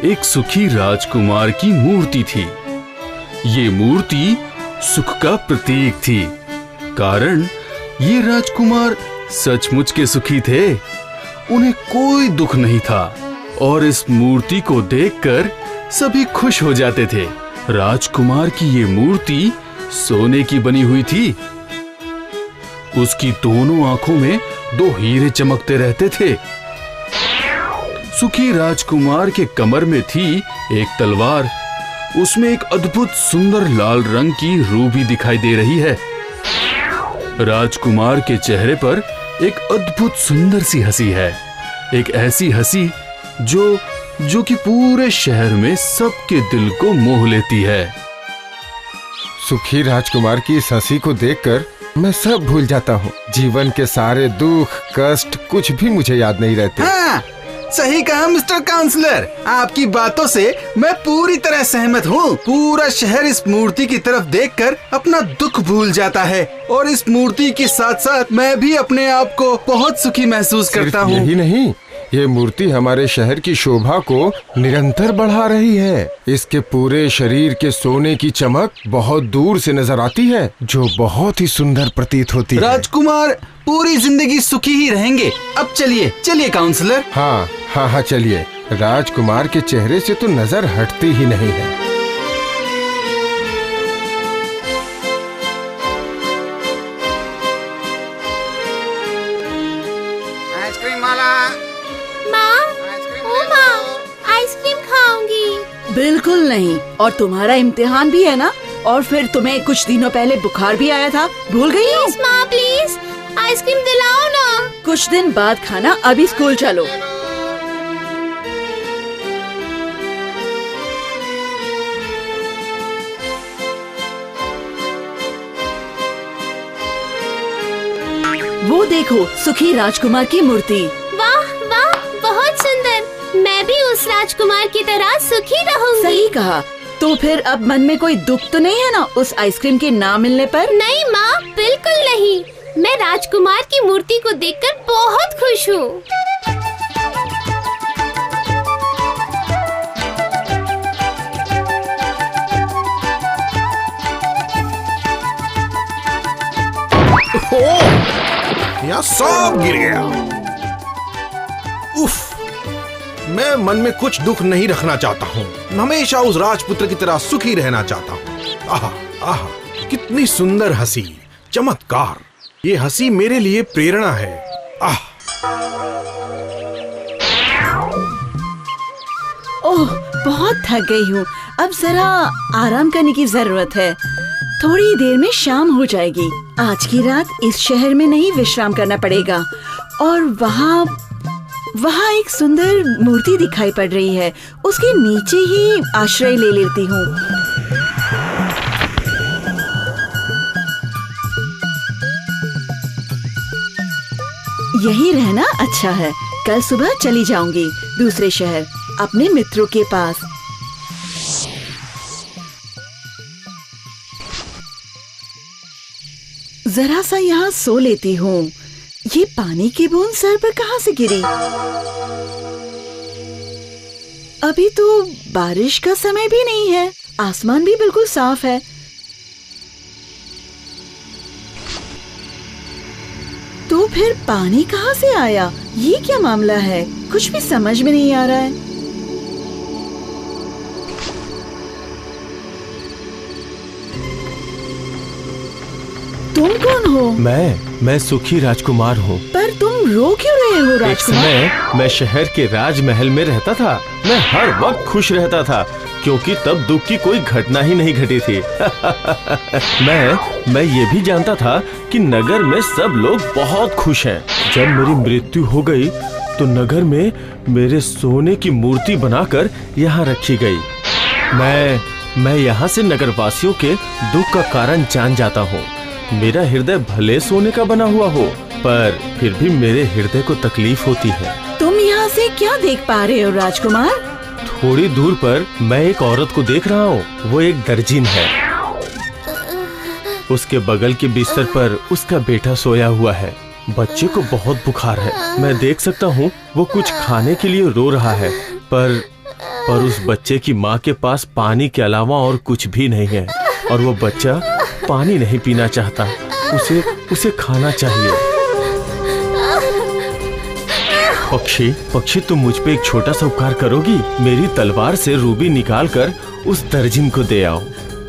एक सुखी राजकुमार की मूर्ति थी। ये मूर्ति सुख का प्रतीक थी, कारण ये राजकुमार सचमुच के सुखी थे। उन्हें कोई दुख नहीं था और इस मूर्ति को देखकर सभी खुश हो जाते थे। राजकुमार की ये मूर्ति सोने की बनी हुई थी। उसकी दोनों आंखों में 2 हीरे चमकते रहते थे। सुखी राजकुमार के कमर में थी एक तलवार। उसमें एक अद्भुत सुंदर लाल रंग की रूबी दिखाई दे रही है। राजकुमार के चेहरे पर एक अद्भुत सुंदर सी हंसी है, एक ऐसी हंसी जो कि पूरे शहर में सबके दिल को मोह लेती है। सुखी राजकुमार की इस हंसी को देखकर मैं सब भूल जाता हूँ। जीवन के सारे दुख कष्ट कुछ भी मुझे याद नहीं रहते। हाँ, सही कहा मिस्टर काउंसलर। आपकी बातों से मैं पूरी तरह सहमत हूँ। पूरा शहर इस मूर्ति की तरफ देखकर अपना दुख भूल जाता है और इस मूर्ति के साथ साथ मैं भी अपने आप को बहुत सुखी महसूस करता हूँ। यही नहीं, ये मूर्ति हमारे शहर की शोभा को निरंतर बढ़ा रही है। इसके पूरे शरीर के सोने की चमक बहुत दूर से नजर आती है, जो बहुत ही सुंदर प्रतीत होती है। राजकुमार पूरी जिंदगी सुखी ही रहेंगे। अब चलिए काउंसलर। हाँ चलिए। राजकुमार के चेहरे से तो नजर हटती ही नहीं है। आइसक्रीम वाला। आइसक्रीम खाऊंगी। बिल्कुल नहीं। और तुम्हारा इम्तिहान भी है ना, और फिर तुम्हें कुछ दिनों पहले बुखार भी आया था, भूल गई हो? माँ प्लीज आइसक्रीम दिलाओ ना। कुछ दिन बाद खाना, अभी स्कूल चलो। वो देखो, सुखी राजकुमार की मूर्ति। वाह वाह, बहुत सुंदर। मैं भी उस राजकुमार की तरह सुखी रहूंगी। सही कहा। तो फिर अब मन में कोई दुख तो नहीं है ना उस आइसक्रीम के ना मिलने पर? नहीं माँ, बिल्कुल नहीं। मैं राजकुमार की मूर्ति को देखकर बहुत खुश हूँ। यहाँ सब गिर गया। उफ, मैं मन में कुछ दुख नहीं रखना चाहता हूँ। हमेशा उस राजपुत्र की तरह सुखी रहना चाहता हूँ। आहा, आहा, कितनी सुंदर हंसी, चमत्कार। ये हंसी मेरे लिए प्रेरणा है। ओह, बहुत थक गई हूँ। अब जरा आराम करने की जरूरत है। थोड़ी देर में शाम हो जाएगी। आज की रात इस शहर में नहीं विश्राम करना पड़ेगा। और वहाँ एक सुंदर मूर्ति दिखाई पड़ रही है। उसके नीचे ही आश्रय ले लेती हूँ। यही रहना अच्छा है। कल सुबह चली जाऊंगी दूसरे शहर, अपने मित्रों के पास। जरा सा यहाँ सो लेती हूँ। ये पानी की बूंद सर पर कहाँ से गिरी? अभी तो बारिश का समय भी नहीं है। आसमान भी बिल्कुल साफ है। तो फिर पानी कहाँ से आया? ये क्या मामला है? कुछ भी समझ में नहीं आ रहा है। तुम कौन हो? मैं सुखी राजकुमार हूँ। पर तुम रो क्यों रहे हो राजकुमार? एक समय मैं शहर के राजमहल में रहता था। मैं हर वक्त खुश रहता था, क्योंकि तब दुख की कोई घटना ही नहीं घटी थी। मैं ये भी जानता था कि नगर में सब लोग बहुत खुश हैं। जब मेरी मृत्यु हो गई तो नगर में मेरे सोने की मूर्ति बनाकर यहाँ रखी गई। मैं यहाँ से नगरवासियों के दुख का कारण जान जाता हूँ। मेरा हृदय भले सोने का बना हुआ हो, पर फिर भी मेरे हृदय को तकलीफ होती है। तुम यहाँ से क्या देख पा रहे हो राजकुमार? थोड़ी दूर पर मैं एक औरत को देख रहा हूँ। वो एक दर्जीन है। उसके बगल के बिस्तर पर उसका बेटा सोया हुआ है। बच्चे को बहुत बुखार है। मैं देख सकता हूँ वो कुछ खाने के लिए रो रहा है, पर पर उस बच्चे की माँ के पास पानी के अलावा और कुछ भी नहीं है और वो बच्चा पानी नहीं पीना चाहता, उसे खाना चाहिए। पक्षी तुम मुझ पे एक छोटा सा उपकार करोगी? मेरी तलवार से रूबी निकाल कर उस दर्जिन को दे आओ।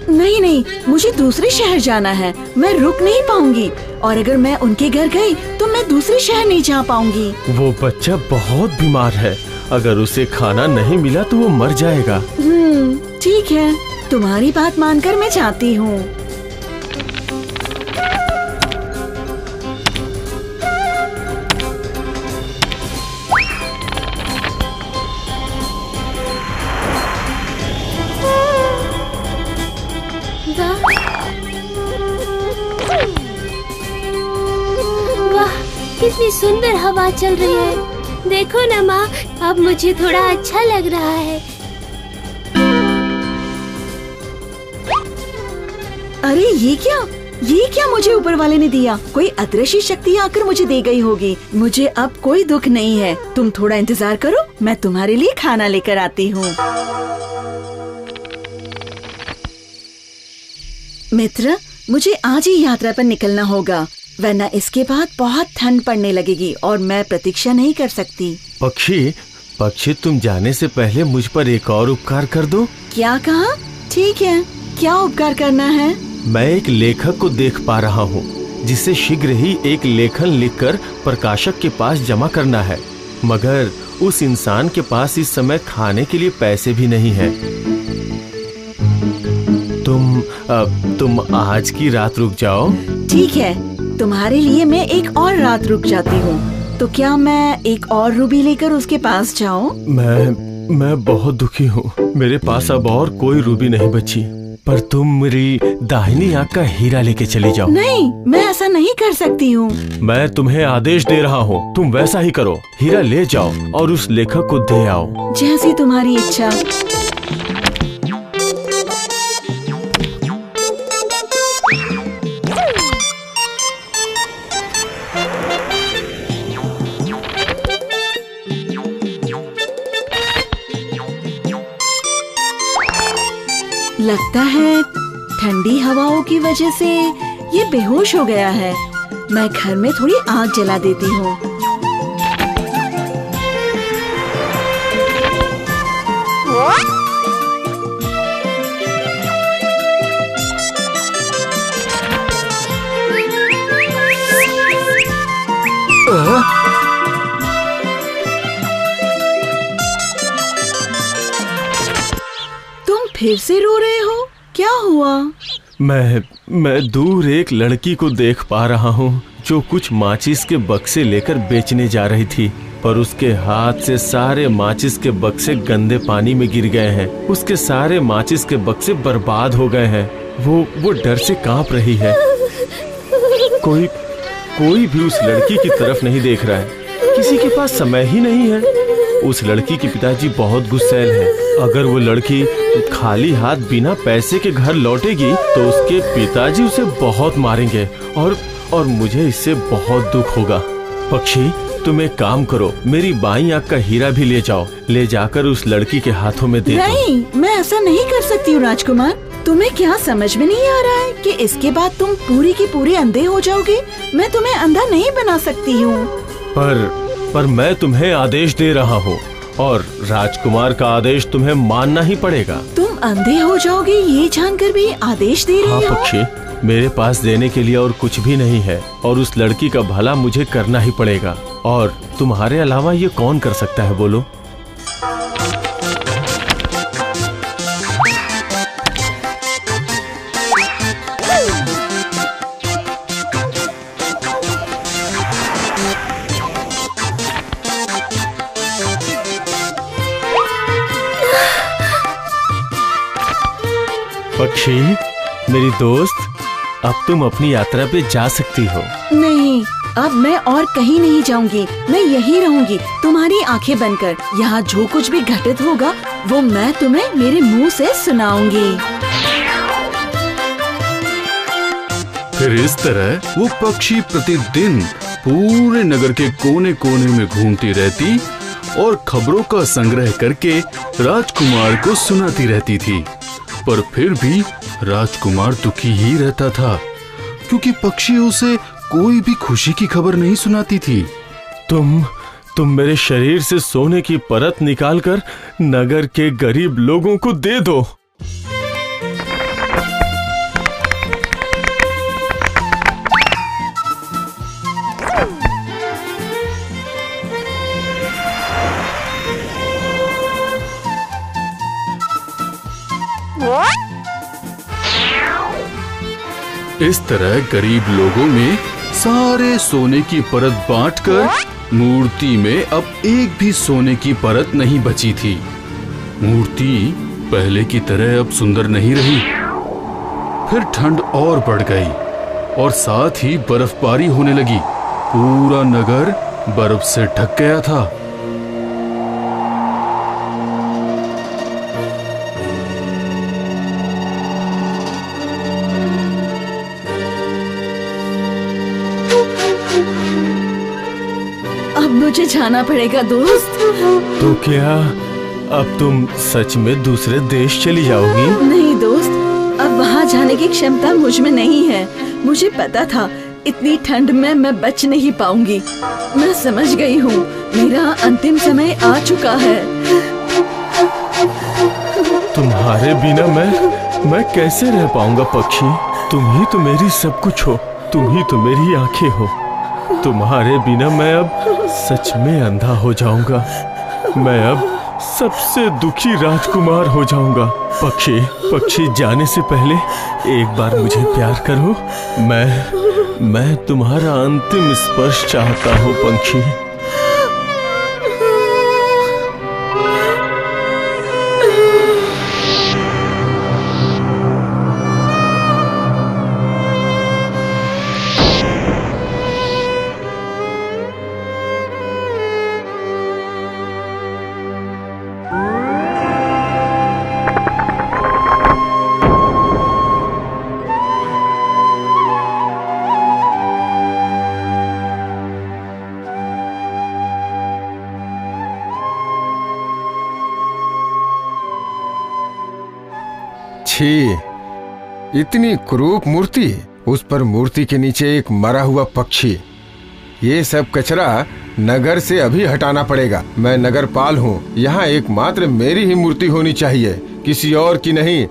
नहीं, मुझे दूसरे शहर जाना है, मैं रुक नहीं पाऊंगी और अगर मैं उनके घर गई तो मैं दूसरे शहर नहीं जा पाऊंगी। वो बच्चा बहुत बीमार है, अगर उसे खाना नहीं मिला तो वो मर जाएगा। ठीक है, तुम्हारी बात मानकर मैं जाती हूँ। कितनी सुंदर हवा चल रही है। देखो ना माँ, अब मुझे थोड़ा अच्छा लग रहा है। अरे ये क्या मुझे ऊपर वाले ने दिया? कोई अदृश्य शक्ति आकर मुझे दे गई होगी। मुझे अब कोई दुख नहीं है। तुम थोड़ा इंतजार करो, मैं तुम्हारे लिए खाना लेकर आती हूँ। मित्र, मुझे आज ही यात्रा पर निकलना होगा, वरना इसके बाद बहुत ठंड पड़ने लगेगी और मैं प्रतीक्षा नहीं कर सकती। पक्षी तुम जाने से पहले मुझ पर एक और उपकार कर दो। क्या कहा? ठीक है, क्या उपकार करना है? मैं एक लेखक को देख पा रहा हूँ जिसे शीघ्र ही एक लेखन लिखकर प्रकाशक के पास जमा करना है, मगर उस इंसान के पास इस समय खाने के लिए पैसे भी नहीं है। तुम आज की रात रुक जाओ। ठीक है, तुम्हारे लिए मैं एक और रात रुक जाती हूँ। तो क्या मैं एक और रूबी लेकर उसके पास जाऊँ? मैं बहुत दुखी हूँ। मेरे पास अब और कोई रूबी नहीं बची, पर तुम मेरी दाहिनी आंख का हीरा लेके चली जाओ। नहीं, मैं ऐसा नहीं कर सकती हूँ। मैं तुम्हें आदेश दे रहा हूँ, तुम वैसा ही करो। हीरा ले जाओ और उस लेखक को दे आओ। जैसी तुम्हारी इच्छा। लगता है ठंडी हवाओं की वजह से ये बेहोश हो गया है। मैं घर में थोड़ी आग जला देती हूँ। तुम फिर से रो रहे हो? क्या हुआ? मैं दूर एक लड़की को देख पा रहा हूँ जो कुछ माचिस के बक्से लेकर बेचने जा रही थी, पर उसके हाथ से सारे माचिस के बक्से गंदे पानी में गिर गए हैं। उसके सारे माचिस के बक्से बर्बाद हो गए हैं। वो डर से कांप रही है। कोई भी उस लड़की की तरफ नहीं देख रहा है। किसी के पास समय ही नहीं है। उस लड़की के पिताजी बहुत गुस्सैल हैं। अगर वो लड़की खाली हाथ बिना पैसे के घर लौटेगी तो उसके पिताजी उसे बहुत मारेंगे और मुझे इससे बहुत दुख होगा। पक्षी, तुम एक काम करो, मेरी बाईं आंख का हीरा भी ले जाओ, ले जाकर उस लड़की के हाथों में दे दो। नहीं, मैं ऐसा नहीं कर सकती हूँ राजकुमार। तुम्हें क्या समझ में नहीं आ रहा है कि इसके बाद तुम पूरी की पूरी अंधे हो जाओगे? मैं तुम्हें अंधा नहीं बना सकती हूँ। पर मैं तुम्हें आदेश दे रहा हूँ और राजकुमार का आदेश तुम्हें मानना ही पड़ेगा। तुम अंधे हो जाओगे ये जानकर भी आदेश दे रही हो? हाँ पक्षी, मेरे पास देने के लिए और कुछ भी नहीं है और उस लड़की का भला मुझे करना ही पड़ेगा। और तुम्हारे अलावा ये कौन कर सकता है, बोलो? पक्षी, मेरी दोस्त, अब तुम अपनी यात्रा पे जा सकती हो। नहीं, अब मैं और कहीं नहीं जाऊंगी। मैं यहीं रहूंगी तुम्हारी आंखें बनकर। यहाँ जो कुछ भी घटित होगा वो मैं तुम्हें मेरे मुंह से सुनाऊंगी। फिर इस तरह वो पक्षी प्रतिदिन पूरे नगर के कोने कोने में घूमती रहती और खबरों का संग्रह करके राजकुमार को सुनाती रहती थी। पर फिर भी राजकुमार दुखी ही रहता था, क्योंकि पक्षी उसे कोई भी खुशी की खबर नहीं सुनाती थी। तुम मेरे शरीर से सोने की परत निकालकर नगर के गरीब लोगों को दे दो। इस तरह गरीब लोगों में सारे सोने की परत बांटकर मूर्ति में अब एक भी सोने की परत नहीं बची थी। मूर्ति पहले की तरह अब सुंदर नहीं रही। फिर ठंड और बढ़ गई और साथ ही बर्फबारी होने लगी। पूरा नगर बर्फ से ढक गया था। अब मुझे जाना पड़ेगा दोस्त। तो क्या अब तुम सच में दूसरे देश चली जाओगी? नहीं दोस्त, अब वहाँ जाने की क्षमता मुझ में नहीं है। मुझे पता था इतनी ठंड में मैं बच नहीं पाऊंगी। मैं समझ गई हूँ, मेरा अंतिम समय आ चुका है। तुम्हारे बिना मैं कैसे रह पाऊंगा पक्षी? तुम ही तो मेरी सब कुछ हो, तुम ही तो मेरी आंखें हो। तुम्हारे बिना मैं अब सच में अंधा हो जाऊंगा। मैं अब सबसे दुखी राजकुमार हो जाऊंगा। पक्षी जाने से पहले एक बार मुझे प्यार करो। मैं तुम्हारा अंतिम स्पर्श चाहता हूँ पक्षी। छी, इतनी क्रूप मूर्ति, उस पर मूर्ति के नीचे एक मरा हुआ पक्षी। ये सब कचरा नगर से अभी हटाना पड़ेगा। मैं नगरपाल हूँ, यहाँ एकमात्र मेरी ही मूर्ति होनी चाहिए, किसी और की नहीं।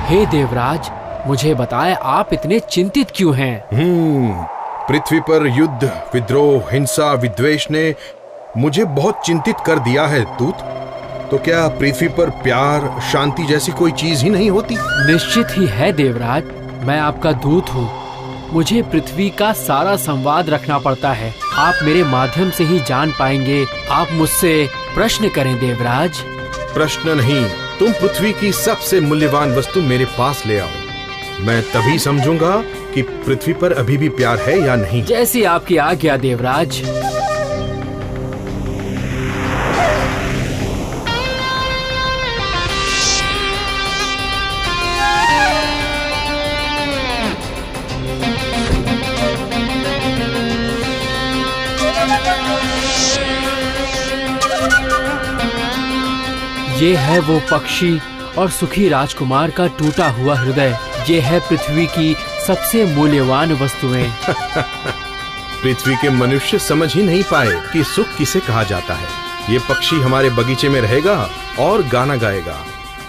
हे देवराज, मुझे बताएं आप इतने चिंतित क्यों हैं? पृथ्वी पर युद्ध, विद्रोह, हिंसा, विद्वेष ने मुझे बहुत चिंतित कर दिया है दूत। तो क्या पृथ्वी पर प्यार, शांति जैसी कोई चीज ही नहीं होती? निश्चित ही है देवराज, मैं आपका दूत हूँ। मुझे पृथ्वी का सारा संवाद रखना पड़ता है। आप मेरे माध्यम से ही जान पाएंगे। आप मुझसे प्रश्न करें देवराज। प्रश्न नहीं, तुम पृथ्वी की सबसे मूल्यवान वस्तु मेरे पास ले आओ। मैं तभी समझूंगा कि पृथ्वी पर अभी भी प्यार है या नहीं। जैसी आपकी आज्ञा देवराज। ये है वो पक्षी और सुखी राजकुमार का टूटा हुआ हृदय। ये है पृथ्वी की सबसे मूल्यवान वस्तुएं। पृथ्वी के मनुष्य समझ ही नहीं पाए कि सुख किसे कहा जाता है। ये पक्षी हमारे बगीचे में रहेगा और गाना गाएगा,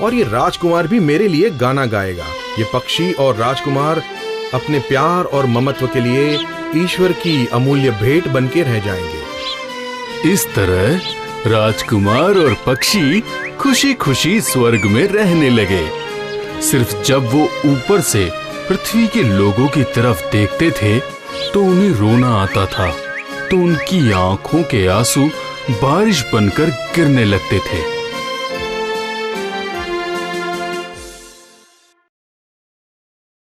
और ये राजकुमार भी मेरे लिए गाना गाएगा। ये पक्षी और राजकुमार अपने प्यार और ममत्व के लिए ईश्वर की अमूल्य भेंट बनके रह जाएंगे। इस तरह राजकुमार और पक्षी खुशी खुशी स्वर्ग में रहने लगे। सिर्फ जब वो ऊपर से पृथ्वी के लोगों की तरफ देखते थे तो उन्हें रोना आता था, तो उनकी आंखों के आंसू बारिश बनकर गिरने लगते थे।